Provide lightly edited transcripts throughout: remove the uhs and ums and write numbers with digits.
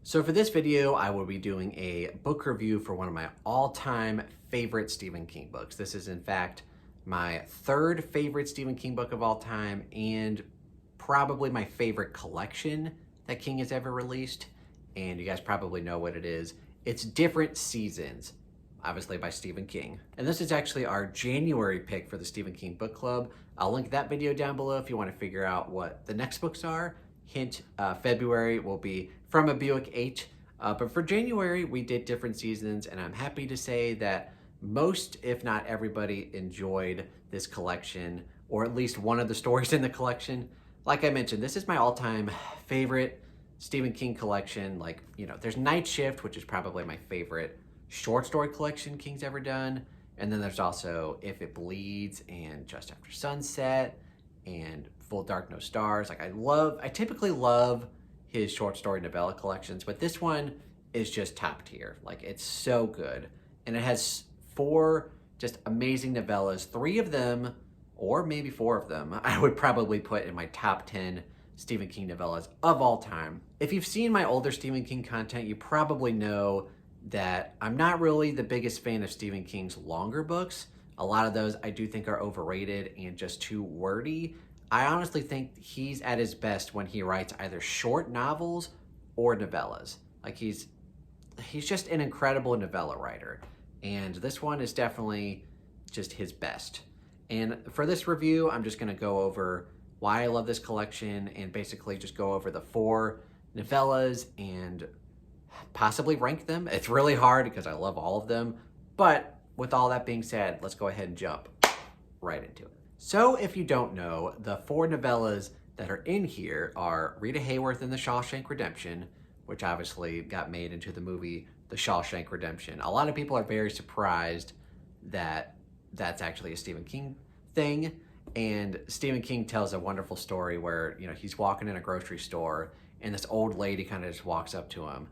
So for this video, I will be doing a book review for one of my all-time favorite Stephen King books. This is in fact my third favorite Stephen King book of all time and probably my favorite collection that King has ever released. And you guys probably know what it is. It's Different Seasons, obviously by Stephen King. And this is actually our January pick for the Stephen King Book Club. I'll link that video down below if you want to figure out what the next books are. Hint, February will be From a Buick 8. But for January, we did Different Seasons, and I'm happy to say that most, if not everybody, enjoyed this collection, or at least one of the stories in the collection. Like I mentioned, this is my all-time favorite Stephen King collection. Like, you know, there's Night Shift, which is probably my favorite short story collection King's ever done. And then there's also If It Bleeds and Just After Sunset and Full Dark No Stars. Like I typically love his short story novella collections, but this one is just top tier. Like it's so good. And it has 4 just amazing novellas. 3 of them, or maybe 4 of them, I would probably put in my top 10 Stephen King novellas of all time. If you've seen my older Stephen King content, you probably know that I'm not really the biggest fan of Stephen King's longer books. A lot of those I do think are overrated and just too wordy. I honestly think he's at his best when he writes either short novels or novellas. Like he's just an incredible novella writer. And this one is definitely just his best. And for this review, I'm just gonna go over why I love this collection and basically just go over the 4 novellas and possibly rank them. It's really hard because I love all of them. But with all that being said, let's go ahead and jump right into it. So if you don't know, the 4 novellas that are in here are Rita Hayworth in The Shawshank Redemption, which obviously got made into the movie The Shawshank Redemption. A lot of people are very surprised that that's actually a Stephen King thing. And Stephen King tells a wonderful story where, you know, he's walking in a grocery store and this old lady kind of just walks up to him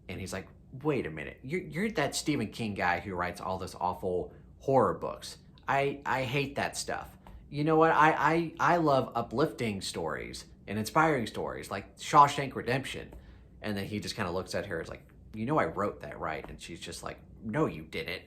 and he's like, wait a minute, you're that Stephen King guy who writes all this awful horror books. I hate that stuff. You know what? I love uplifting stories and inspiring stories like Shawshank Redemption. And then he just kind of looks at her as like, you know, I wrote that, right? And she's just like, no, you didn't.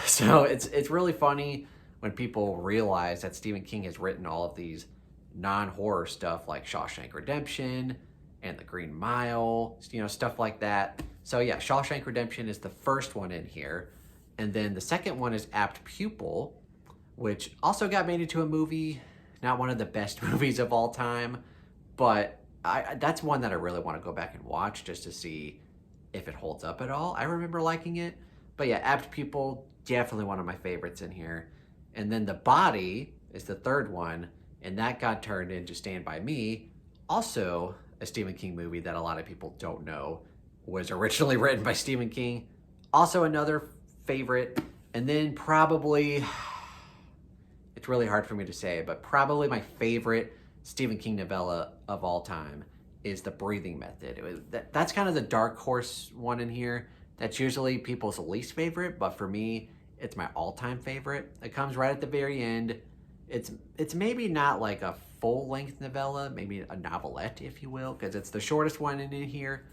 So it's really funny when people realize that Stephen King has written all of these non-horror stuff like Shawshank Redemption and The Green Mile, you know, stuff like that. So yeah, Shawshank Redemption is the first one in here. And then the second one is Apt Pupil, which also got made into a movie. Not one of the best movies of all time, but that's one that I really want to go back and watch just to see if it holds up at all. I remember liking it. But yeah, Apt Pupil, definitely one of my favorites in here. And then The Body is the third one, and that got turned into Stand By Me, also a Stephen King movie that a lot of people don't know was originally written by Stephen King. Also another favorite. And then probably, it's really hard for me to say, but probably my favorite Stephen King novella of all time is The Breathing Method. That's kind of the dark horse one in here. That's usually people's least favorite, but for me, it's my all-time favorite. It comes right at the very end. It's maybe not like a full-length novella, maybe a novelette, if you will, because it's the shortest one in here,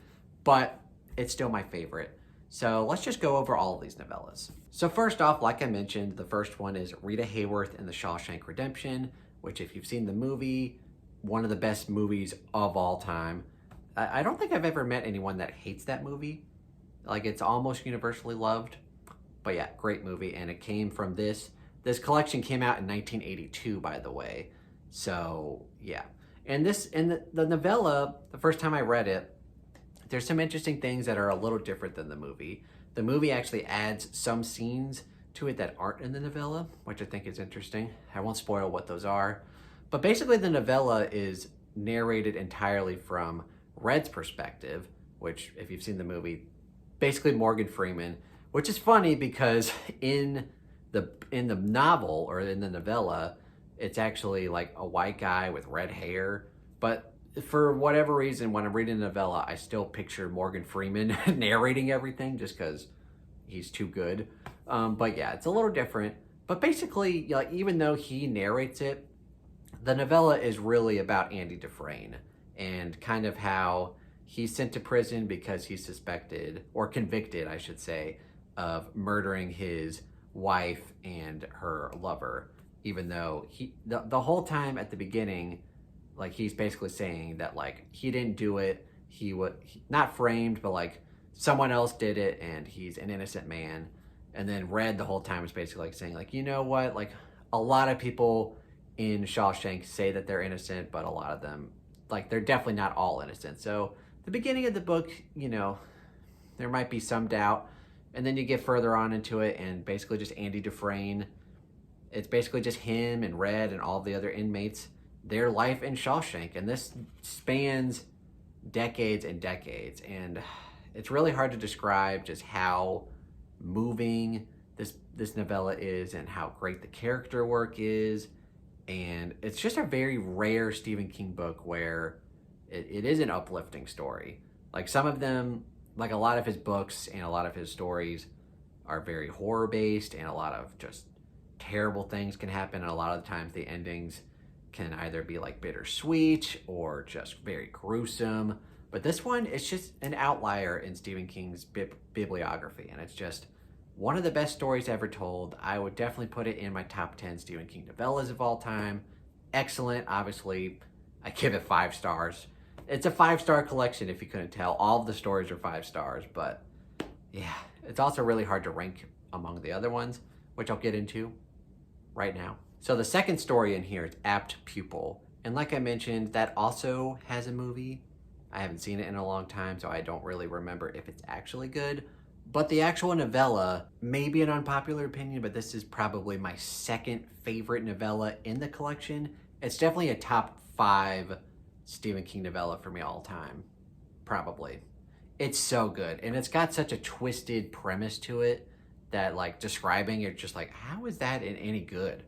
but it's still my favorite. So let's just go over all of these novellas. So first off, like I mentioned, the first one is Rita Hayworth in The Shawshank Redemption, which if you've seen the movie, one of the best movies of all time. I don't think I've ever met anyone that hates that movie. Like it's almost universally loved. But yeah, great movie, and it came from this. This collection came out in 1982, by the way. So yeah, and the novella, the first time I read it, there's some interesting things that are a little different than the movie. The movie actually adds some scenes to it that aren't in the novella, which I think is interesting. I won't spoil what those are, but basically the novella is narrated entirely from Red's perspective, which if you've seen the movie, basically Morgan Freeman. Which is funny because in the novel or in the novella, it's actually like a white guy with red hair. But for whatever reason, when I'm reading the novella, I still picture Morgan Freeman narrating everything just because he's too good. But yeah, it's a little different. But basically, like even though he narrates it, the novella is really about Andy Dufresne and kind of how he's sent to prison because he's suspected, or convicted, I should say, of murdering his wife and her lover, even though the whole time at the beginning, like, he's basically saying that, like, he didn't do it. Not framed, but like someone else did it, and he's an innocent man. And then Red the whole time is basically like saying, like, you know what, like, a lot of people in Shawshank say that they're innocent, but a lot of them, like, they're definitely not all innocent. So the beginning of the book, you know, there might be some doubt, and then you get further on into it, and basically just Andy Dufresne, it's basically just him and Red and all the other inmates, their life in Shawshank. And this spans decades and decades, and it's really hard to describe just how moving this novella is and how great the character work is. And it's just a very rare Stephen King book where it is an uplifting story. Like, some of them, like a lot of his books and a lot of his stories are very horror based, and a lot of just terrible things can happen, and a lot of the times the endings can either be like bittersweet or just very gruesome. But this one, it's just an outlier in Stephen King's bibliography, and it's just one of the best stories ever told. I would definitely put it in my top 10 Stephen King novellas of all time. Excellent. Obviously, I give it 5 stars. It's a 5-star collection, if you couldn't tell. All of the stories are 5 stars, but yeah, it's also really hard to rank among the other ones, which I'll get into right now. So the second story in here is Apt Pupil. And like I mentioned, that also has a movie. I haven't seen it in a long time, so I don't really remember if it's actually good. But the actual novella may be an unpopular opinion, but this is probably my second favorite novella in the collection. It's definitely a top 5 Stephen King novella for me all time, probably. It's so good, and it's got such a twisted premise to it that, like, describing it, just like, how is that any good?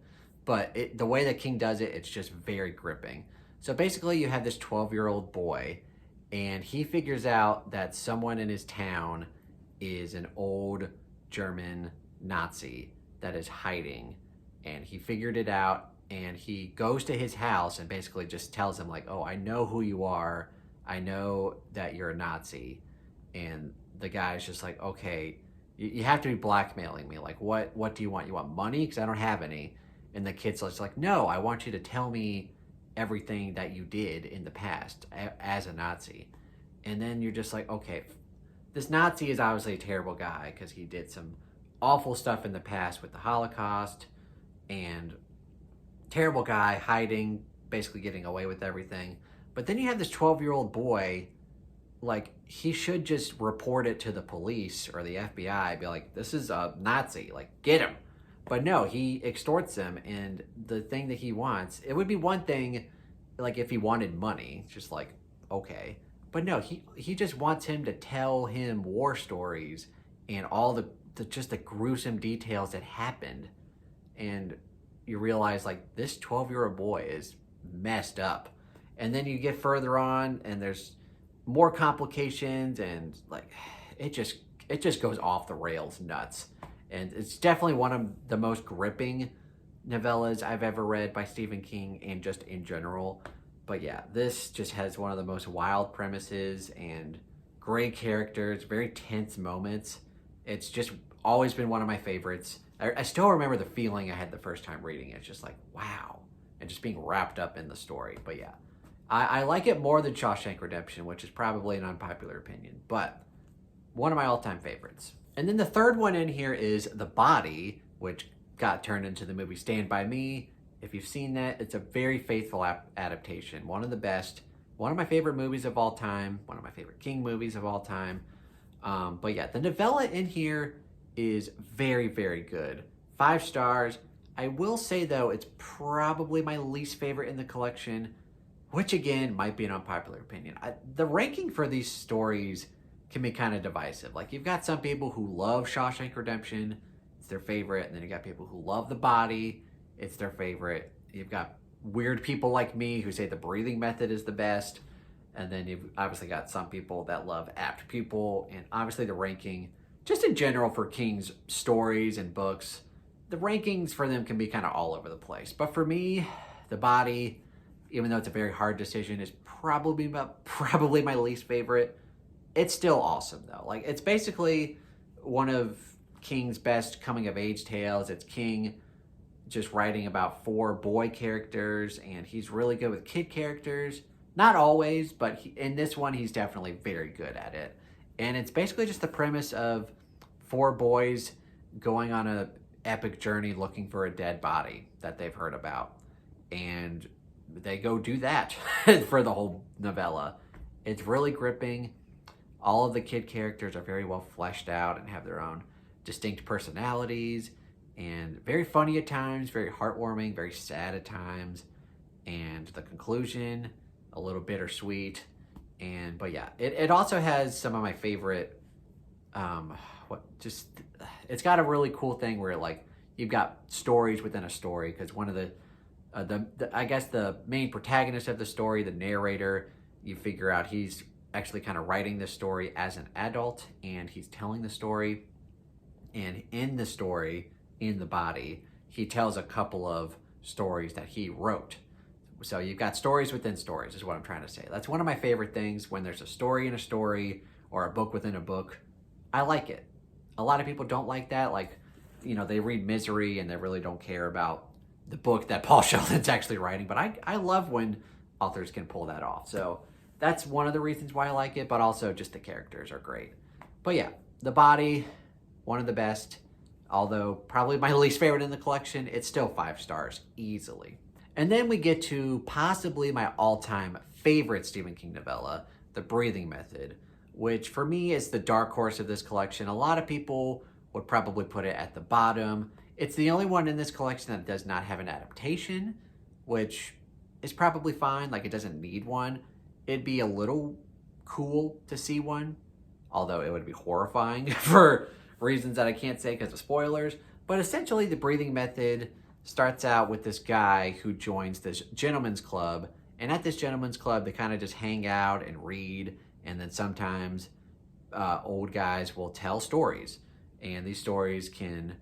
But the way that King does it, it's just very gripping. So basically, you have this 12-year-old boy, and he figures out that someone in his town is an old German Nazi that is hiding. And he figured it out, and he goes to his house and basically just tells him, like, oh, I know who you are. I know that you're a Nazi. And the guy's just like, okay, you have to be blackmailing me. Like, what do you want? You want money? Because I don't have any. And the kid's just like, no, I want you to tell me everything that you did in the past as a Nazi. And then you're just like, okay, this Nazi is obviously a terrible guy because he did some awful stuff in the past with the Holocaust, and terrible guy, hiding, basically getting away with everything. But then you have this 12-year-old boy, like, he should just report it to the police or the FBI, be like, this is a Nazi, like, get him. But no, he extorts them, and the thing that he wants, it would be one thing, like, if he wanted money, just like, okay. But no, he just wants him to tell him war stories and all the just the gruesome details that happened. And you realize, like, this 12-year-old boy is messed up. And then you get further on, and there's more complications, and, like, it just goes off the rails nuts. And it's definitely one of the most gripping novellas I've ever read by Stephen King, and just in general. But yeah, this just has one of the most wild premises and great characters, very tense moments. It's just always been one of my favorites. I still remember the feeling I had the first time reading it. It's just like, wow. And just being wrapped up in the story. But yeah, I like it more than Shawshank Redemption, which is probably an unpopular opinion. But one of my all-time favorites. And then the third one in here is The Body, which got turned into the movie Stand By Me. If you've seen that, it's a very faithful adaptation. One of the best. One of my favorite movies of all time. One of my favorite King movies of all time. But yeah, the novella in here is very, very good. 5 stars. I will say, though, it's probably my least favorite in the collection, which, again, might be an unpopular opinion. The ranking for these stories can be kind of divisive. Like, you've got some people who love Shawshank Redemption. It's their favorite. And then you got people who love The Body. It's their favorite. You've got weird people like me who say The Breathing Method is the best. And then you've obviously got some people that love Apt Pupil. And obviously the ranking, just in general for King's stories and books, the rankings for them can be kind of all over the place. But for me, The Body, even though it's a very hard decision, is probably my least favorite. It's still awesome though. Like, it's basically one of King's best coming of age tales. It's King just writing about 4 boy characters, and he's really good with kid characters. Not always, but in this one, he's definitely very good at it. And it's basically just the premise of 4 boys going on a epic journey looking for a dead body that they've heard about. And they go do that for the whole novella. It's really gripping. All of the kid characters are very well fleshed out and have their own distinct personalities, and very funny at times, very heartwarming, very sad at times, and the conclusion, a little bittersweet. But yeah, it also has some of my favorite, it's got a really cool thing where, like, you've got stories within a story, because one of the I guess the main protagonist of the story, the narrator, you figure out he's actually kind of writing this story as an adult, and he's telling the story, and in the story, in the body, he tells a couple of stories that he wrote. So you've got stories within stories, is what I'm trying to say. That's one of my favorite things, when there's a story in a story or a book within a book. I like it. A lot of people don't like that. Like, they read Misery and they really don't care about the book that Paul Sheldon's actually writing. But I love when authors can pull that off. So that's one of the reasons why I like it, but also just the characters are great. But yeah, The Body, one of the best. Although probably my least favorite in the collection, it's still 5 stars, easily. And then we get to possibly my all-time favorite Stephen King novella, The Breathing Method, which for me is the dark horse of this collection. A lot of people would probably put it at the bottom. It's the only one in this collection that does not have an adaptation, which is probably fine. Like, it doesn't need one. It'd be a little cool to see one, although it would be horrifying for reasons that I can't say because of spoilers. But essentially, The Breathing Method starts out with this guy who joins this gentleman's club. And at this gentleman's club, they kind of just hang out and read. And then sometimes old guys will tell stories. And these stories can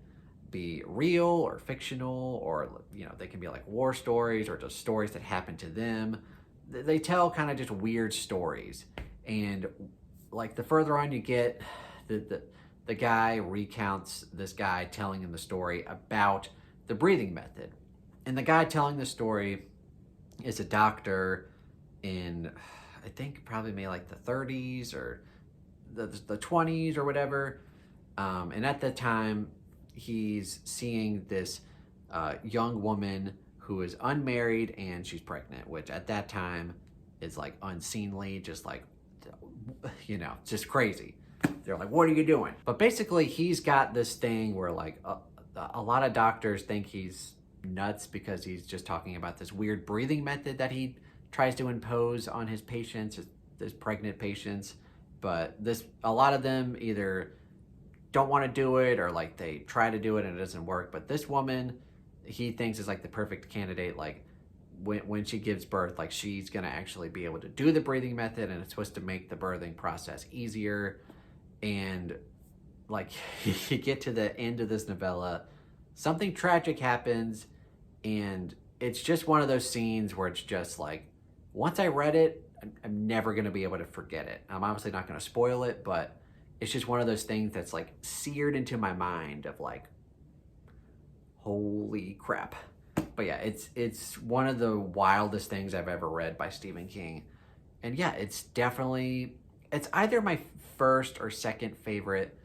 be real or fictional, or, they can be like war stories or just stories that happen to them. They tell kind of just weird stories. And like, the further on you get, the guy recounts this guy telling him the story about the breathing method. And the guy telling the story is a doctor in, I think probably maybe like the 30s or the 20s or whatever. And at the time, he's seeing this young woman who is unmarried and she's pregnant, which at that time is like unseemly, just like, just crazy. They're like, what are you doing? But basically, he's got this thing where, like, a lot of doctors think he's nuts because he's just talking about this weird breathing method that he tries to impose on his patients, his pregnant patients. But a lot of them either don't want to do it, or like they try to do it and it doesn't work. But this woman, he thinks is like the perfect candidate. Like, when she gives birth, like, she's gonna actually be able to do the breathing method, and it's supposed to make the birthing process easier. And like, you get to the end of this novella, something tragic happens, and it's just one of those scenes where it's just like, once I read it, I'm never going to be able to forget it. I'm obviously not going to spoil it, but it's just one of those things that's like seared into my mind of like, holy crap. But yeah, it's one of the wildest things I've ever read by Stephen King. And yeah, it's either my first or second favorite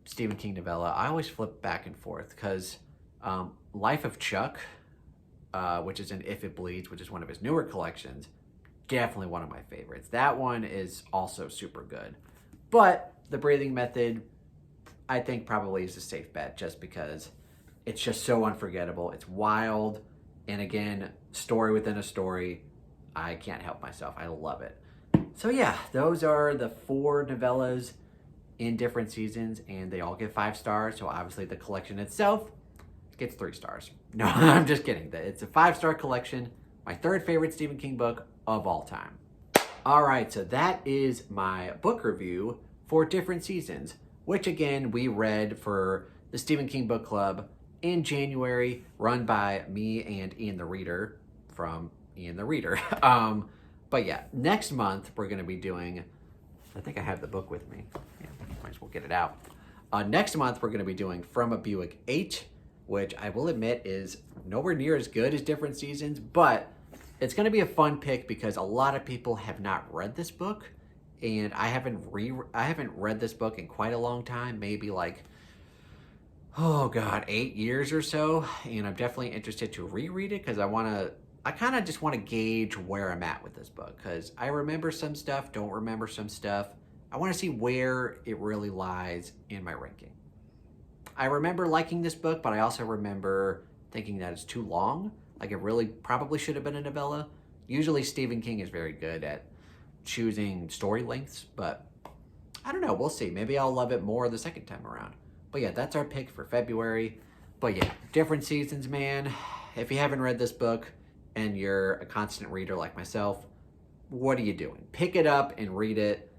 Stephen King novella. I always flip back and forth because Life of Chuck, which is in If It Bleeds, which is one of his newer collections, definitely one of my favorites. That one is also super good. But The Breathing Method, I think probably is a safe bet, just because it's just so unforgettable. It's wild. And again, story within a story. I can't help myself. I love it. So yeah, those are the 4 novellas in different seasons, and they all get 5 stars. So obviously the collection itself gets 3 stars. No, I'm just kidding. It's a 5-star collection. My 3rd favorite Stephen King book of all time. All right, so that is my book review for different seasons, which again, we read for the Stephen King Book Club in January, run by me and Ian the Reader from Ian the Reader. But yeah, next month we're going to be doing, I think I have the book with me. Yeah, might as well get it out. Next month we're going to be doing From a Buick 8, which I will admit is nowhere near as good as Different Seasons, but it's going to be a fun pick because a lot of people have not read this book, and I haven't read this book in quite a long time, maybe like, oh God, 8 years or so. And I'm definitely interested to reread it because I kind of just want to gauge where I'm at with this book because I remember some stuff, don't remember some stuff. I want to see where it really lies in my ranking. I remember liking this book, but I also remember thinking that it's too long. Like, it really probably should have been a novella. Usually Stephen King is very good at choosing story lengths, but I don't know, we'll see. Maybe I'll love it more the second time around. But yeah, that's our pick for February. But yeah, Different Seasons, man. If you haven't read this book and you're a constant reader like myself, what are you doing? Pick it up and read it.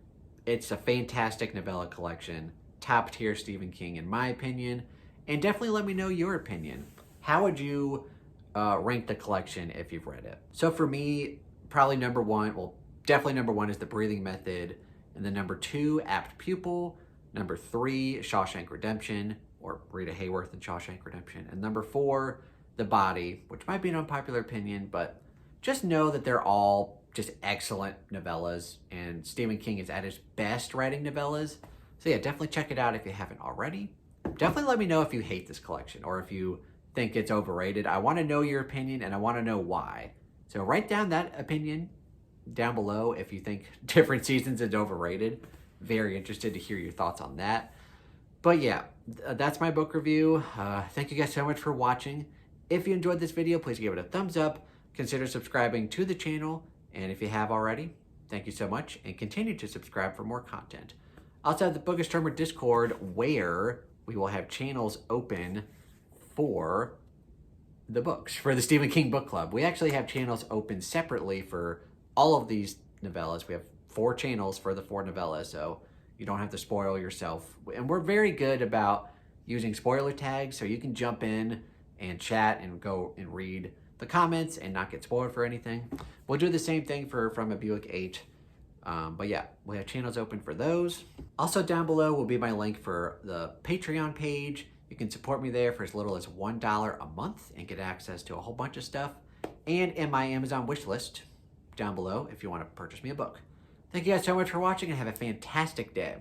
It's a fantastic novella collection. Top tier Stephen King in my opinion. And definitely let me know your opinion. How would you rank the collection if you've read it? So for me, probably number one, well, definitely number one is The Breathing Method. And then number two, Apt Pupil. Number three, Shawshank Redemption, or Rita Hayworth in Shawshank Redemption. And number four, The Body, which might be an unpopular opinion, but just know that they're all just excellent novellas, and Stephen King is at his best writing novellas. So yeah, definitely check it out if you haven't already. Definitely let me know if you hate this collection or if you think it's overrated. I want to know your opinion and I want to know why. So write down that opinion down below if you think Different Seasons is overrated. Very interested to hear your thoughts on that. But yeah, that's my book review. Thank you guys so much for watching. If you enjoyed this video, please give it a thumbs up. Consider subscribing to the channel. And if you have already, thank you so much. And continue to subscribe for more content. I also have the Bookish Drummer Discord where we will have channels open for the books, for the Stephen King Book Club. We actually have channels open separately for all of these novellas. We have 4 channels for the 4 novellas, so you don't have to spoil yourself. And we're very good about using spoiler tags, so you can jump in and chat and go and read the comments and not get spoiled for anything. We'll do the same thing for From a Buick 8. But yeah, we have channels open for those. Also down below will be my link for the Patreon page. You can support me there for as little as $1 a month and get access to a whole bunch of stuff. And in my Amazon wish list down below if you want to purchase me a book. Thank you guys so much for watching and have a fantastic day.